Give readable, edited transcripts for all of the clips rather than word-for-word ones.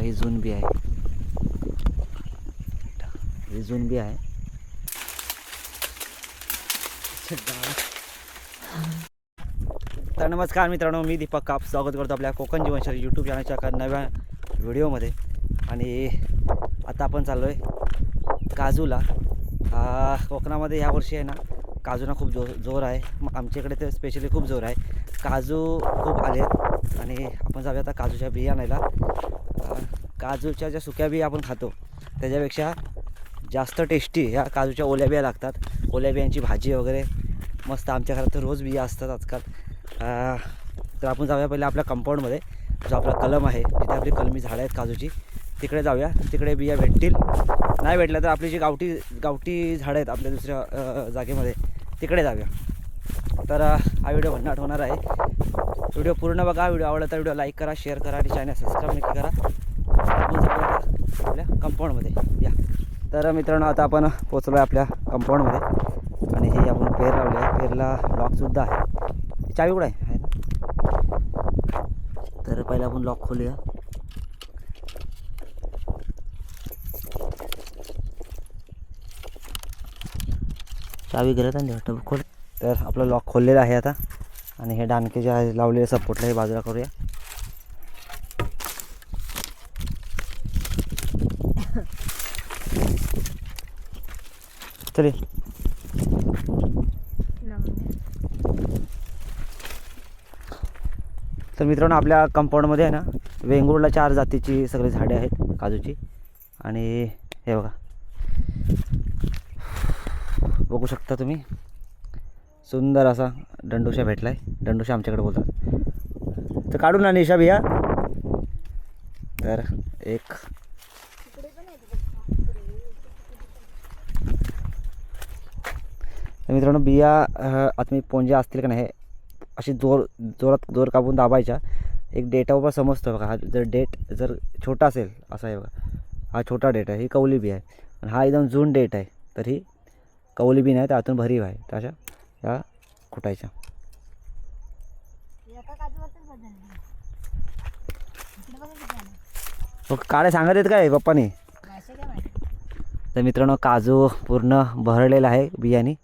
ही जून बी आहे, ही जून बी आहे. तर नमस्कार मित्रांनो, मी दीपक काप स्वागत करतो आपल्या कोकण जीवनशैली यूट्यूब चॅनलच्या एका नव्या व्हिडिओमध्ये. आणि आता आपण चाललो आहे काजूला. कोकणामध्ये यावर्षी आहे ना काजूना खूप जोर आहे. आमच्याकडे तर स्पेशली खूप जोर आहे. काजू खूप आले आहेत आणि आपण जाऊया आता काजूच्या बिया आणायला. काजूच्या ज्या सुक्या बिया आपण खातो त्याच्यापेक्षा जास्त टेस्टी ह्या काजूच्या ओल्या बिया लागतात. ओल्या बियांची भाजी वगैरे मस्त. आमच्या घरात तर रोज बिया असतात आजकाल. तर आपण जाऊया पहिले आपल्या कंपाऊंडमध्ये, जो आपला कलम आहे जिथे आपली कलमी झाडं आहेत काजूची, तिकडे जाऊया. तिकडे बिया भेटतील, नाही भेटल्या तर आपली जी गावठी झाडं आहेत आपल्या दुसऱ्या जागेमध्ये तिकडे जाऊया. तर हा व्हिडिओ भन्नाट होणार आहे. व्हिडिओ पूर्ण बघा. व्हिडिओ आवडला तर व्हिडिओ लाईक करा, शेअर करा आणि चॅनल सबस्क्राईब नक्की करा. आपण जाऊया आपल्या कंपाऊंडमध्ये या. तर मित्रांनो, आता आपण पोचलो आहे आपल्या कंपाऊंडमध्ये आणि हे आपण पेर लावले आहे. पेरला लॉकसुद्धा आहे. चावी कुठं आहे ना? तर पहिला आपण लॉक खोलूया. चावी गेलं तर वाटतं खोल. तर आपलं लॉक खोललेलं आहे आता. आणि हे डानके जे आहे लावलेले सपोर्टला हे बाजूला करूया. चले. तर मित्रांनो, आपल्या कंपाऊंडमध्ये आहे ना वेंगुर्ला 4 जातीची सगळी झाडे आहेत काजूची. आणि हे बघा, बघू शकता तुम्ही, सुंदर असा दंडोशा भेटला आहे. दंडोशा आमच्याकडे बोलतात. तर काढून ना निशा बिया. तर एक मित्रांनो, बिया आता मी पोंज्या असतील का नाही अशी जोरात कापून दाबायच्या. एक डेटावर समजतं बघा. हा जर डेट जर छोटा असेल असा आहे बघा, हा छोटा डेट आहे, ही कवली बी आहे. आणि हा एकदम जून डेट आहे, तर ही कवली बी नाही, त्यातून भरीव आहे. तर अशा ह्या कुटायच्या. काळे सांगत आहेत काय पप्पानी. तर मित्रांनो, काजू पूर्ण भरलेला आहे बियांनी.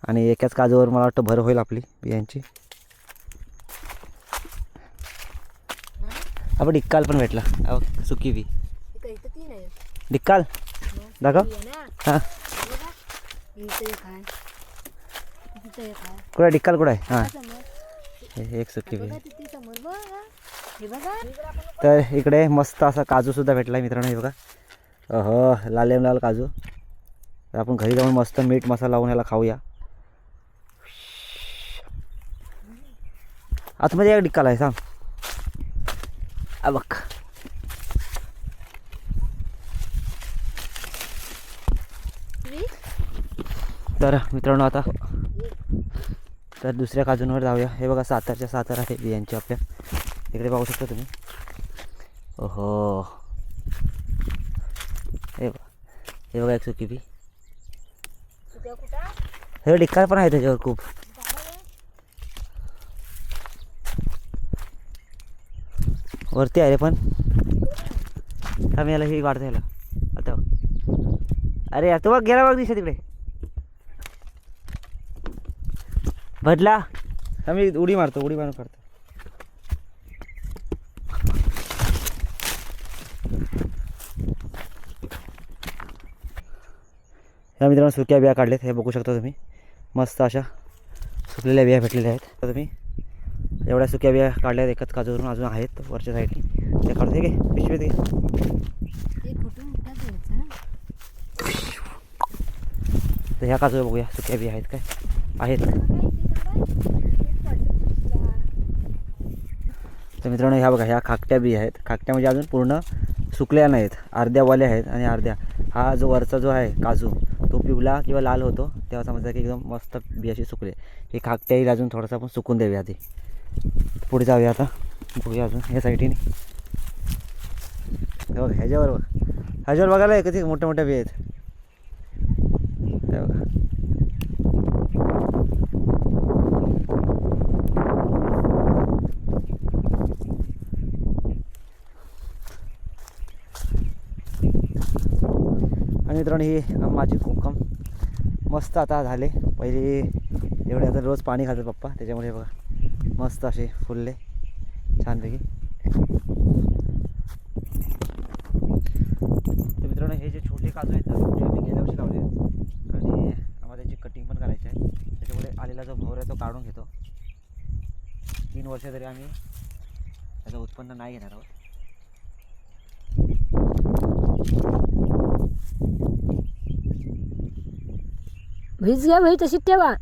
आणि एकाच काजूवर मला वाटतं भर होईल आपली बियांची. आपण डिक्काल पण भेटला, सुकी बी डिक्काल दाखव. हां, कुठं डिक्काल कुठं आहे? हां, एक सुकी बी. तर इकडे मस्त असा काजूसुद्धा भेटला आहे मित्रांनो. हे बघा, लाल काजू. तर आपण घरी जाऊन मस्त मीठ मसाला लावून याला खाऊया. आतमध्ये एक डिक्काल आहे, सांग. बघ, तर मित्रांनो आता तर दुसऱ्या काजूंवर जाऊया. हे बघा, सातार आहे बियांची आपल्या इकडे, पाहू शकता तुम्ही. ओहो, हे बघा एक सुकी बी. हे डिक्काल पण आहे त्याच्यावर खूप. वरती आहे रे पण. थांब, याला ही वाढता याला आता. अरे यार, तो बघ गेला बघ दिशा तिकडे भरला. मी उडी मारून काढतो. ह्या मित्रांनो सुक्या बिया काढल्यात, हे बघू शकता तुम्ही. मस्त अशा सुकलेल्या बिया भेटलेल्या आहेत. तर तुम्ही एवढ्या सुक्या बिया काढल्यात एकाच काजूवरून. अजून आहेत वरच्या साईडनी, त्या काढतो. घे पिशवीत घे. तर ह्या काजूवर बघूया सुक्या बिया आहेत काय आहेत. तर मित्रांनो, ह्या बघा, ह्या खाकट्या बिया आहेत. खाकट्या म्हणजे अजून पूर्ण सुकल्या नाहीत, अर्ध्यावाल्या आहेत. आणि अर्ध्या, हा जो वरचा जो आहे काजू तो पिवळा किंवा लाल होतो तेव्हा समजतं की एकदम मस्त बियाशी सुकले. हे खाकट्या येईल अजून थोडंसं आपण सुकून देऊया आधी. पुढे जाऊया आता, बघूया अजून ह्या साईडीने. बघा ह्याच्यावर बघायला किती मोठ्या मोठ्या बिया आहेत. हे बघा, आणि मित्रांनो ही माझी कोकम मस्त आता झाले. पहिले एवढे आता रोज पाणी घालतात पप्पा, त्याच्यामुळे बघा मस्त असे फुलले छानपैकी. तर मित्रांनो हे जे छोटे काजू आहेत ना ते आम्ही गेल्या वर्षी लावले आणि आम्हाला त्याची कटिंग पण करायची आहे. त्याच्यामुळे आलेला जो भोर आहे तो काढून घेतो. 3 वर्ष तरी आम्ही त्याचं उत्पन्न नाही घेणार आहोत. वीज घ्या भाई, तशीच ठेवा.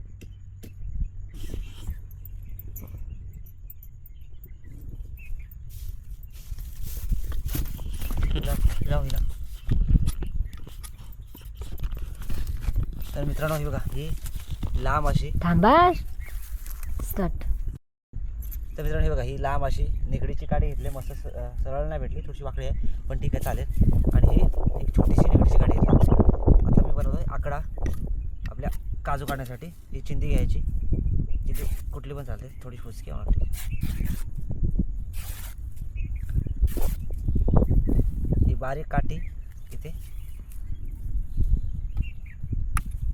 तर मित्रांनो ही बघा ही लांब अशी थांबा स्टार्ट. तर मित्रांनो हे बघा ही लांब अशी निकडीची काडी घेतली. मस्त सरळ नाही भेटली, थोडीशी वाकडी आहे पण ठीक आहे चालेल. आणि ही एक छोटीशी निकडीची काडी घेतली. आता मी बनवतोय आकडा आपल्या काजू काढण्यासाठी. ही चिंदी घ्यायची, चिंदी कुठली पण चालते, थोडी फुसकी वाटते. ही बारीक काठी इथे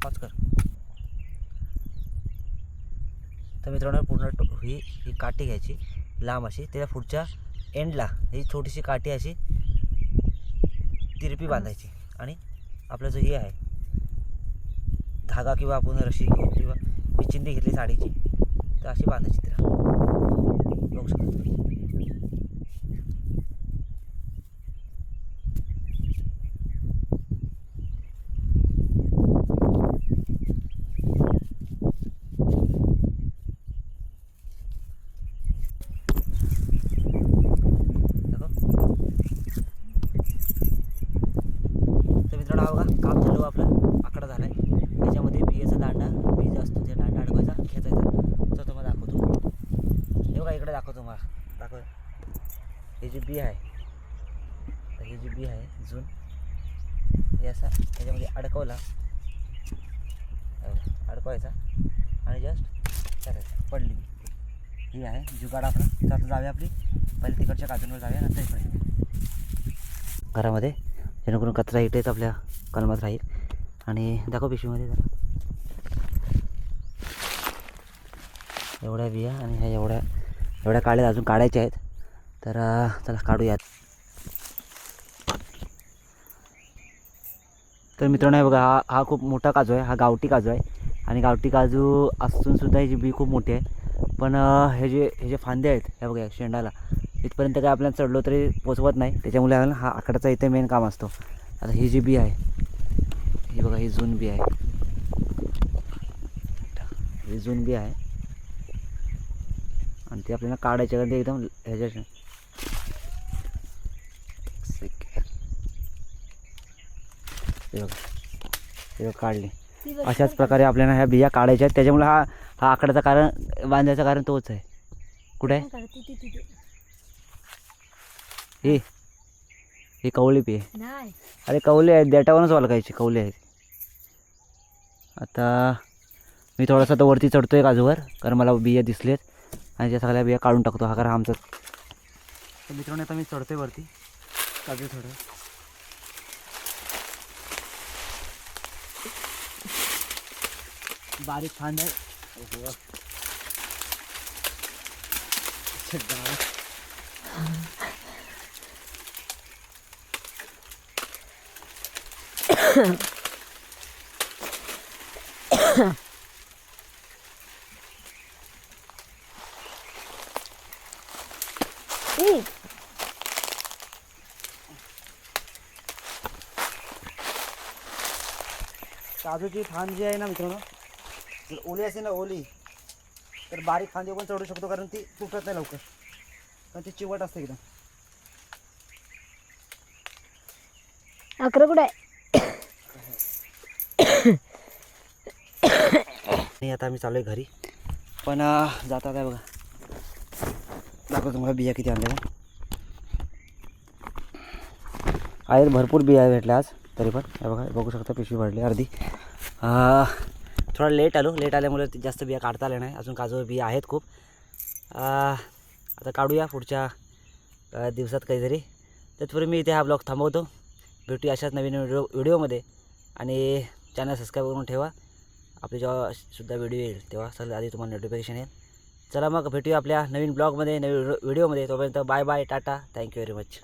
पाच कर. तर मित्रांनो पूर्ण ही काठी घ्यायची लांब अशी, त्याच्या पुढच्या एंडला ही छोटीशी काठी अशी तिरपी बांधायची. आणि आपलं जो हे आहे धागा किंवा आपण रशी घेऊ किंवा मी चिंदी घेतली साडीची तर अशी बांधायची तिला. बघू शकता काम झालं आपलं आकडा झाला आहे. त्याच्यामध्ये बियाचा दांडा बीज असतो त्या दांडा अडकवायचा खेचायचा. तर तुम्हाला दाखवतो, हे बघा इकडे दाखवतो मला दाखव. हे जे बी आहे तर हे जे बी आहे जून हे असा त्याच्यामध्ये अडकवला अडकवायचा आणि जस्ट टाकायचा. पडली ही आहे जुगाड आपला. तर आता जाऊया आपली पहिले तिकडच्या काजूंवर जाऊया, नंतर इकडे घरामध्ये, जेणेकरून कचरा इथेच आपल्या कलमात राहील. आणि दाखव पिशवीमध्ये जरा एवढ्या बिया आणि ह्या एवढ्या काळ्या अजून काढायच्या आहेत. तर चला काढूयात. तर मित्रांनो हे बघा हा खूप मोठा काजू आहे. हा गावठी काजू आहे आणि गावठी काजू असूनसुद्धा ह्याची बी खूप मोठी आहे. पण हे जे फांदे आहेत हे बघा शेंडाला इथपर्यंत काय आपल्याला चढलो तरी पोचवत नाही. त्याच्यामुळे हा आकडाचा इथे मेन काम असतो. आता ही जी बी आहे ही बघा ही जून बी आहे, ही जून बी आहे आणि ती आपल्याला काढायच्या कारण ते एकदम ह्याच्या हे बघा काढली. अशाच प्रकारे आपल्याला ह्या बिया काढायच्या आहेत. त्याच्यामुळे हा आकडाचं कारण बांधायचं कारण तोच आहे. कुठे आहे ही कवळी बी आहे. अरे कवले आहेत देटावरूनच वालकायची कवले आहेत. आता मी थोडासा तर वरती चढतो आहे काजूवर कारण मला बिया दिसलेत आणि त्या सगळ्या बिया काढून टाकतो. हा कारण आमचा. तर मित्रांनो आता मी चढतो आहे वरती काजू थोडं. बारीक फांद आहे. काजूची फांद जी आहे ना मित्रांनो, जर ओली असेल ना ओली तर बारीक फांदी पण चढू शकतो कारण ती तुटत नाही लवकर, पण ती चिवट असते एकदम. अकरा कुठे आणि आता आम्ही चालू आहे घरी. पण जाता काय बघा दाखवतो तुम्हाला बिया किती आणल्या आहेत. भरपूर बिया भेटल्या आज तरी पण. हे बघा बघू शकता पिशवी भरली अर्धी. थोडा लेट आल्यामुळे जास्त बिया काढता आल्या नाही. अजून काजू बिया आहेत खूप. आता काढूया पुढच्या दिवसात काहीतरी. त्याचपूर्वी मी इथे हा ब्लॉग थांबवतो. भेटूया अशाच नवीन व्हिडिओमध्ये. आणि चॅनल सबस्क्राईब करून ठेवा. आपले जेव्हा सुद्धा व्हिडिओ येईल तेव्हा सगळ्यात आधी तुम्हाला नोटिफिकेशन येईल. चला मग भेटूया आपल्या नवीन ब्लॉगमध्ये, नवीन व्हिडिओमध्ये. तोपर्यंत bye bye, tata, thank you very much.